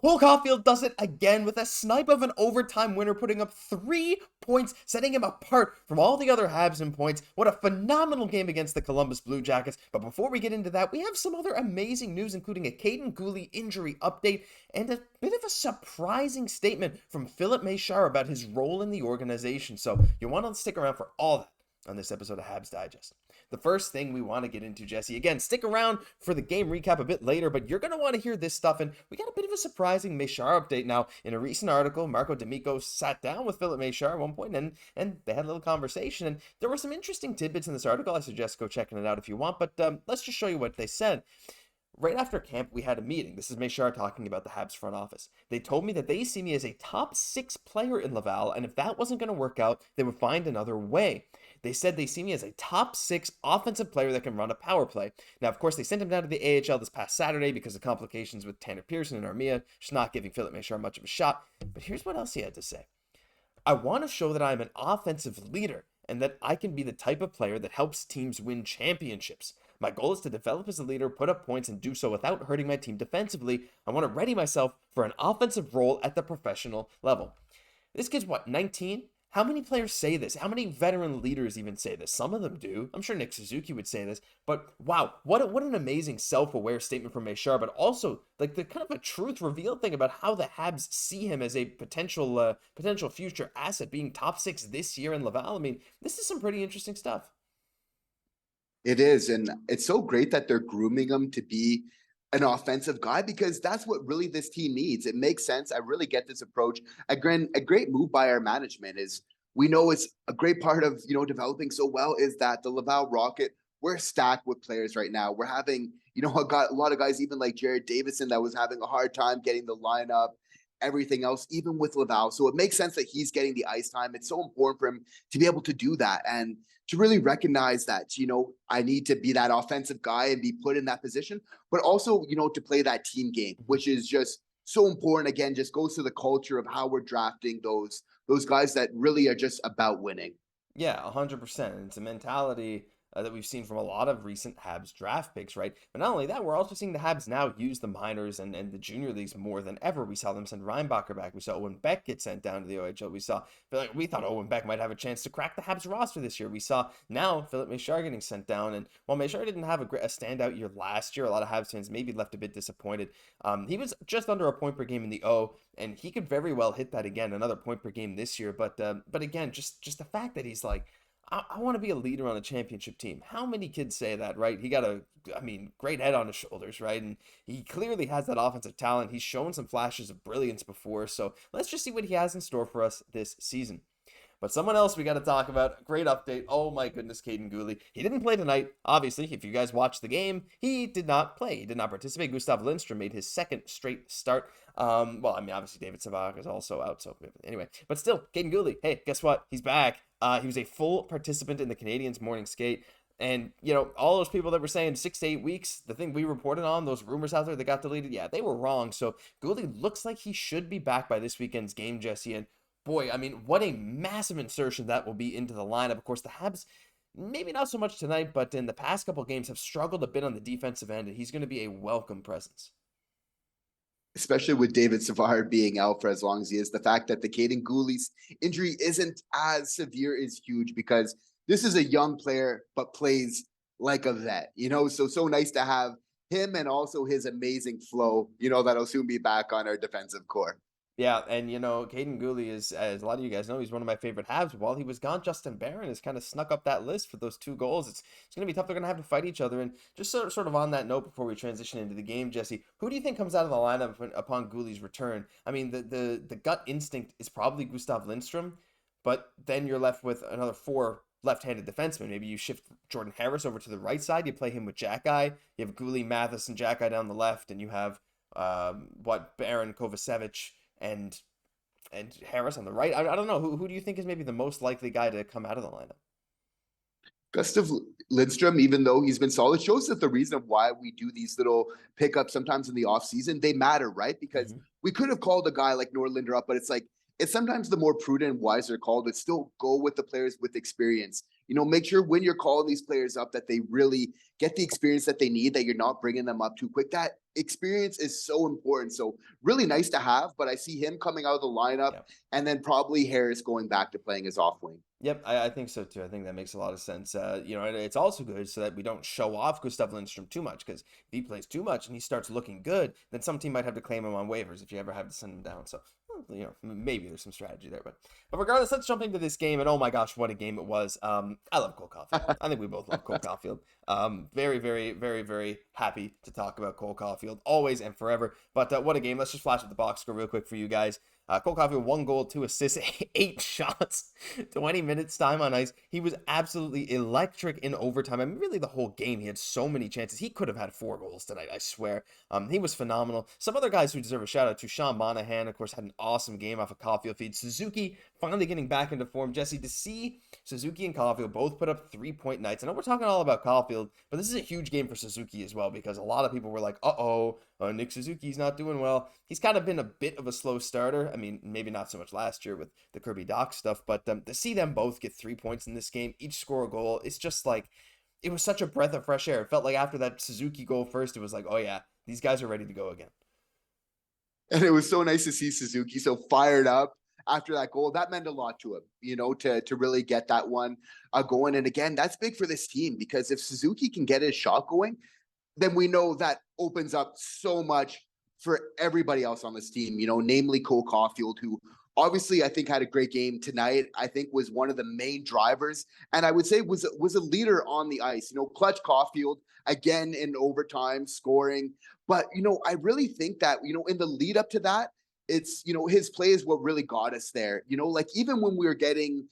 Well, Caufield does it again with a snipe of an overtime winner, putting up 3 points, setting him apart from all the other Habs in points. What a phenomenal game against the Columbus Blue Jackets. But before we get into that, we have some other amazing news, including a Kaiden Guhle injury update and a bit of a surprising statement from Filip Mesar about his role in the organization. So you'll want to stick around for all that on this episode of Habs Digest. The first thing we want to get into, Jesse, again, stick around for the game recap a bit later, but you're going to want to hear this stuff, and we got a bit of a surprising Mesar update now. In a recent article, Marco D'Amico sat down with Filip Mesar at one point, and they had a little conversation, and there were some interesting tidbits in this article. I suggest go checking it out if you want, but let's just show you what they said. Right after camp, we had a meeting. This is Mesar talking about the Habs front office. They told me that they see me as a top 6 player in Laval, and if that wasn't going to work out, they would find another way. They said they see me as a top 6 offensive player that can run a power play. Now, of course, they sent him down to the AHL this past Saturday because of complications with Tanner Pearson and Armia, just not giving Filip Mesar much of a shot. But here's what else he had to say. I want to show that I'm an offensive leader and that I can be the type of player that helps teams win championships. My goal is to develop as a leader, put up points, and do so without hurting my team defensively. I want to ready myself for an offensive role at the professional level. This kid's what, 19? How many players say this? How many veteran leaders even say this? Some of them do. I'm sure Nick Suzuki would say this. But wow, what an amazing self-aware statement from Mesar, but also like the kind of a truth reveal thing about how the Habs see him as a potential future asset, being top 6 this year in Laval. I mean, this is some pretty interesting stuff. It is, and it's so great that they're grooming him to be an offensive guy because that's what really this team needs. It makes sense. I really get this approach. A great move by our management is we know it's a great part of, developing so well is that the Laval Rocket, we're stacked with players right now. We're having, a lot of guys, even like Jared Davison, that was having a hard time getting the lineup, everything else, even with Laval. So it makes sense that he's getting the ice time. It's so important for him to be able to do that and to really recognize that, I need to be that offensive guy and be put in that position, but also, to play that team game, which is just so important. Again, just goes to the culture of how we're drafting those guys that really are just about winning. Yeah, 100%. It's a mentality that we've seen from a lot of recent Habs draft picks, right? But not only that, we're also seeing the Habs now use the minors and the junior leagues more than ever. We saw them send Reinbacher back. We saw Owen Beck get sent down to the OHL. We thought Owen Beck might have a chance to crack the Habs roster this year. We saw now Filip Mesar getting sent down. And while Mesar didn't have a standout year last year, a lot of Habs fans maybe left a bit disappointed. He was just under a point per game in the O, and he could very well hit that again, another point per game this year. But again, just the fact that he's like, I want to be a leader on a championship team. How many kids say that, right? He got great head on his shoulders, right? And he clearly has that offensive talent. He's shown some flashes of brilliance before. So let's just see what he has in store for us this season. But someone else we got to talk about. Great update. Oh my goodness, Kaiden Guhle. He didn't play tonight. Obviously, if you guys watched the game, he did not play. He did not participate. Gustav Lindstrom made his second straight start. Obviously David Savard is also out. So anyway, but still, Kaiden Guhle. Hey, guess what? He's back. He was a full participant in the Canadiens morning skate. And, all those people that were saying 6 to 8 weeks, the thing we reported on, those rumors out there that got deleted, yeah, they were wrong. So Guhle looks like he should be back by this weekend's game, Jesse. And boy, what a massive insertion that will be into the lineup. Of course, the Habs, maybe not so much tonight, but in the past couple games have struggled a bit on the defensive end, and he's going to be a welcome presence. Especially with David Savard being out for as long as he is. The fact that the Kaiden Guhle's injury isn't as severe is huge because this is a young player, but plays like a vet, so nice to have him and also his amazing flow, that'll soon be back on our defensive core. Yeah, and Kaiden Guhle is, as a lot of you guys know, he's one of my favorite Habs. While he was gone, Justin Barron has kind of snuck up that list for those 2 goals. It's going to be tough. They're going to have to fight each other. And just sort of on that note, before we transition into the game, Jesse, who do you think comes out of the lineup upon Guhle's return? I mean, the gut instinct is probably Gustav Lindstrom, but then you're left with another 4 left-handed defensemen. Maybe you shift Jordan Harris over to the right side. You play him with Xhekaj. You have Guhle, Mathis, and Xhekaj down the left, and you have Barron, Kovacevic, and Harris on the right. I don't know. Who do you think is maybe the most likely guy to come out of the lineup? Gustav Lindstrom, even though he's been solid, shows that the reason why we do these little pickups sometimes in the offseason, they matter, right? Because we could have called a guy like Norlinder up, but it's sometimes the more prudent, wiser call to still go with the players with experience. Make sure when you're calling these players up that they really get the experience that they need, that you're not bringing them up too quick. That experience is so important. So really nice to have, but I see him coming out of the lineup and then probably Harris going back to playing his off wing. Yep, I think so too. I think that makes a lot of sense. It's also good so that we don't show off Gustav Lindstrom too much, because if he plays too much and he starts looking good, then some team might have to claim him on waivers if you ever have to send him down. So, maybe there's some strategy there. But regardless, let's jump into this game. And oh my gosh, what a game it was. I love Cole Caufield. I think we both love Cole Caufield. Very, very, very, very happy to talk about Cole Caufield always and forever. But what a game. Let's just flash up the box score real quick for you guys. Cole Caufield, 1 goal, 2 assists, 8 shots, 20 minutes time on ice. He was absolutely electric in overtime. I mean, really the whole game. He had so many chances. He could have had 4 goals tonight, I swear. He was phenomenal. Some other guys who deserve a shout out to: Sean Monahan, of course, had an awesome game off a Caufield feed. Suzuki finally getting back into form. Jesse, to see Suzuki and Caufield both put up 3-point nights. I know we're talking all about Caufield, but this is a huge game for Suzuki as well, because a lot of people were like, Nick Suzuki's not doing well. He's kind of been a bit of a slow starter. I mean, maybe not so much last year with the Kirby Dach stuff, but to see them both get 3 points in this game, each score a goal, it's just like, it was such a breath of fresh air. It felt like after that Suzuki goal first, it was like, oh yeah, these guys are ready to go again. And it was so nice to see Suzuki so fired up after that goal. That meant a lot to him, to really get that one going. And again, that's big for this team, because if Suzuki can get his shot going, then we know that opens up so much for everybody else on this team, namely Cole Caufield, who obviously I think had a great game tonight. I think was one of the main drivers, and I would say was a leader on the ice. Clutch Caufield again in overtime scoring. But I really think that in the lead up to that, it's his play is what really got us there. Like even when we were getting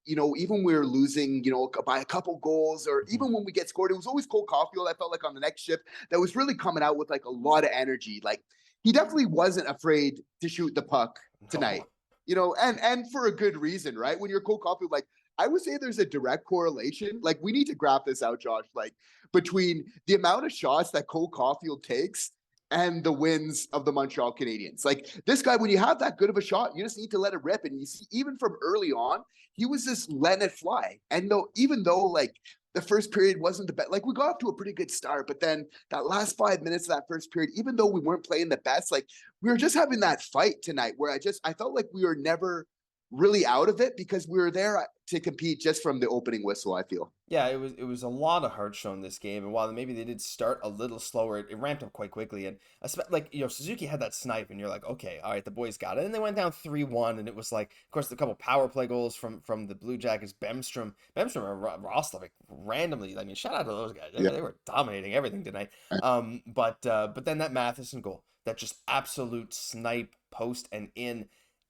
even when we were losing, by a couple goals, or even when we get scored, it was always Cole Caufield. I felt like on the next shift that was really coming out with like a lot of energy. Like he definitely wasn't afraid to shoot the puck tonight, and for a good reason, right? When you're Cole Caufield, like I would say there's a direct correlation. Like we need to graph this out, Josh, like between the amount of shots that Cole Caufield takes and the wins of the Montreal Canadiens. Like this guy, when you have that good of a shot, you just need to let it rip. And you see, even from early on, he was just letting it fly. And even though like the first period wasn't the best, like we got off to a pretty good start, but then that last 5 minutes of that first period, even though we weren't playing the best, like we were just having that fight tonight where I felt like we were never really out of it, because we were there to compete just from the opening whistle, I feel. Yeah, it was a lot of heart shown this game, and while maybe they did start a little slower, it ramped up quite quickly. And Suzuki had that snipe, and you're like, okay, all right, the boys got it. And they went down 3-1, and it was like, of course, a couple power play goals from the Blue Jackets. Bemstrom and Rostov, randomly. I mean, shout out to those guys. They were dominating everything tonight. But then that Matheson goal, that just absolute snipe, post and in.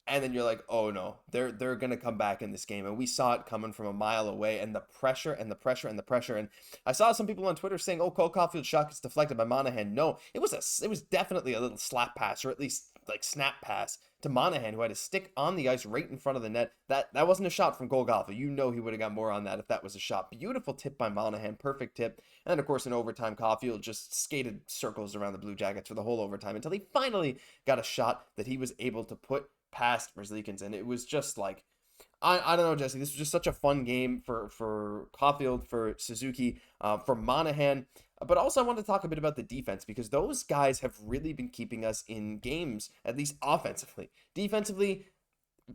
And then you're like, oh no, they're going to come back in this game. And we saw it coming from a mile away, and the pressure and the pressure and the pressure. And I saw some people on Twitter saying, oh, Cole Caufield's shot gets deflected by Monahan. No, it was definitely a little slap pass, or at least like snap pass to Monahan, who had a stick on the ice right in front of the net. That wasn't a shot from Cole Caufield. He would have got more on that if that was a shot. Beautiful tip by Monahan, perfect tip. And then, of course, in overtime, Caufield just skated circles around the Blue Jackets for the whole overtime until he finally got a shot that he was able to put past Merzlikins. And it was just like, I don't know, Jesse, this was just such a fun game for Caufield, for Suzuki, for Monahan. But also I want to talk a bit about the defense, because those guys have really been keeping us in games, at least offensively. Defensively,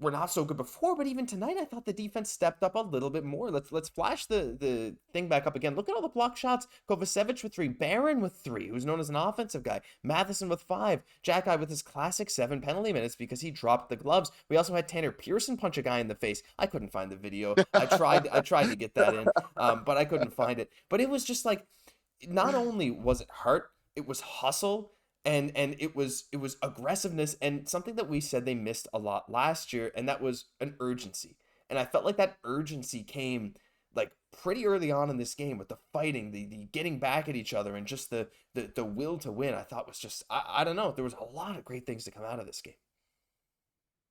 we're not so good before, but even tonight I thought the defense stepped up a little bit more. Let's flash the thing back up again. Look at all the block shots. Kovacevic with 3, Barron with 3, who's known as an offensive guy, Matheson with 5, Xhekaj with his classic 7 penalty minutes because he dropped the gloves. We also had Tanner Pearson punch a guy in the face. I couldn't find the video. I tried to get that in, but I couldn't find it. But it was just like, not only was it heart, it was hustle. And it was aggressiveness, and something that we said they missed a lot last year, and that was an urgency. And I felt like that urgency came like pretty early on in this game with the fighting, the getting back at each other, and just the will to win. I thought was just, I don't know, there was a lot of great things to come out of this game.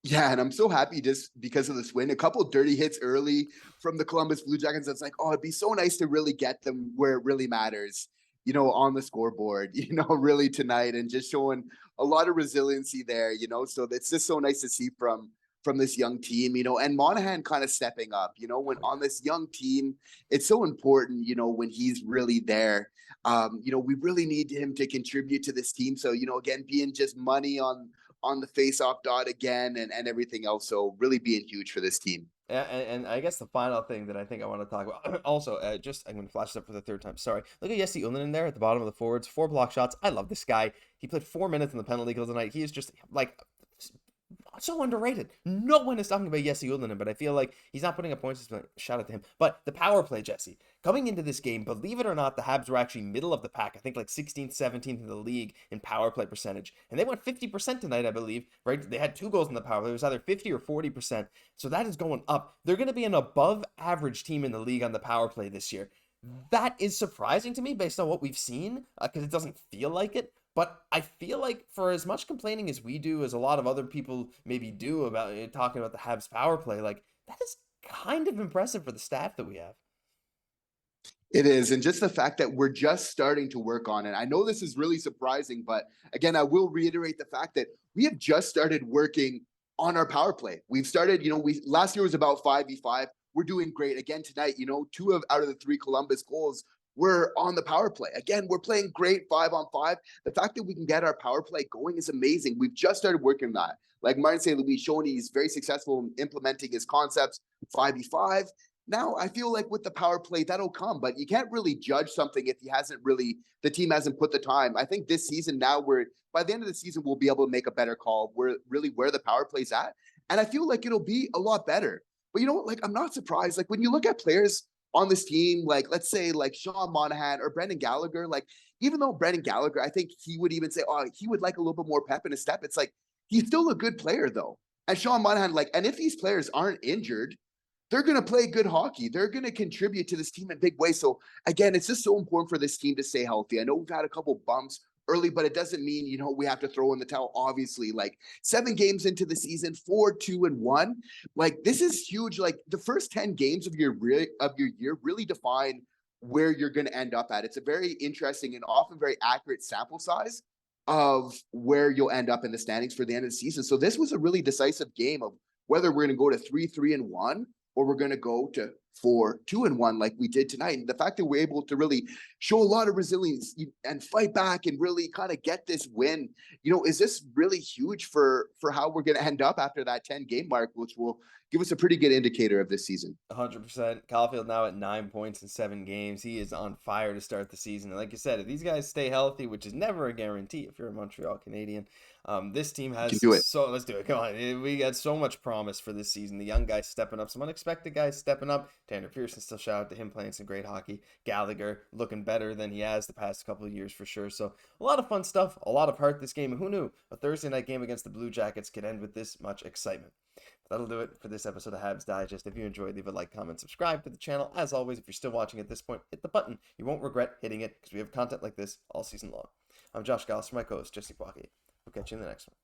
Yeah, and I'm so happy just because of this win. A couple of dirty hits early from the Columbus Blue Jackets. That's like, oh, it'd be so nice to really get them where it really matters, on the scoreboard, really tonight, and just showing a lot of resiliency there, so it's just so nice to see from from this young team, and Monahan kind of stepping up, when on this young team, it's so important, when he's really there. We really need him to contribute to this team. So, again, being just money on the face-off dot again and everything else. So really being huge for this team. And I guess the final thing that I think I want to talk about, also, I'm going to flash this up for the third time. Sorry. Look at Jesse Poirier in there at the bottom of the forwards. 4 block shots. I love this guy. He played 4 minutes in the penalty kill tonight. He is just, like, so underrated. No one is talking about Jesse Poirier, but I feel like he's not putting up points. Shout out to him. But the power play, Jesse. Coming into this game, believe it or not, the Habs were actually middle of the pack. I think like 16th, 17th in the league in power play percentage. And they went 50% tonight, I believe, right? They had 2 goals in the power play. It was either 50 or 40%. So that is going up. They're going to be an above average team in the league on the power play this year. That is surprising to me based on what we've seen, because it doesn't feel like it. But I feel like for as much complaining as we do, as a lot of other people maybe do about talking about the Habs power play, like that is kind of impressive for the staff that we have. It is. And just the fact that we're just starting to work on it. I know this is really surprising, but again, I will reiterate the fact that we have just started working on our power play. We've started, last year was about 5v5. We're doing great. Again, tonight, 2 out of the 3 Columbus goals were on the power play. Again, we're playing great 5-on-5. The fact that we can get our power play going is amazing. We've just started working on that. Like Martin St. Louis showing he's very successful in implementing his concepts, 5v5. Now, I feel like with the power play, that'll come, but you can't really judge something if the team hasn't put the time. I think this season now, by the end of the season, we'll be able to make a better call where the power play's at. And I feel like it'll be a lot better. But you know what? Like, I'm not surprised. Like, when you look at players on this team, like, let's say, like Sean Monahan or Brendan Gallagher, like, even though Brendan Gallagher, I think he would even say, he would like a little bit more pep in his step. It's like, he's still a good player, though. And Sean Monahan, and if these players aren't injured, they're going to play good hockey. They're going to contribute to this team in big ways. So again, it's just so important for this team to stay healthy. I know we've had a couple bumps early, but it doesn't mean, we have to throw in the towel. Obviously, like 7 games into the season, 4-2-1, like this is huge. Like the first 10 games of your year really define where you're going to end up at. It's a very interesting and often very accurate sample size of where you'll end up in the standings for the end of the season. So this was a really decisive game of whether we're going to go to 3-3-1 or we're going to go to 4-2-1 like we did tonight. And the fact that we're able to really show a lot of resilience and fight back and really kind of get this win, is this really huge for how we're going to end up after that 10-game mark, which will give us a pretty good indicator of this season. 100%. Caufield now at 9 points in 7 games. He is on fire to start the season. And like you said, if these guys stay healthy, which is never a guarantee if you're a Montreal Canadian, this team has let's do it. Come on. We got so much promise for this season. The young guys stepping up, some unexpected guys stepping up. Tanner Pearson, still shout out to him, playing some great hockey. Gallagher looking better than he has the past couple of years for sure. So a lot of fun stuff, a lot of heart this game. And who knew a Thursday night game against the Blue Jackets could end with this much excitement. That'll do it for this episode of Habs Digest. If you enjoyed, leave a like, comment, subscribe to the channel. As always, if you're still watching at this point, hit the button. You won't regret hitting it because we have content like this all season long. I'm Josh Gauss for my co-host, Jesse Poirier. We'll catch you in the next one.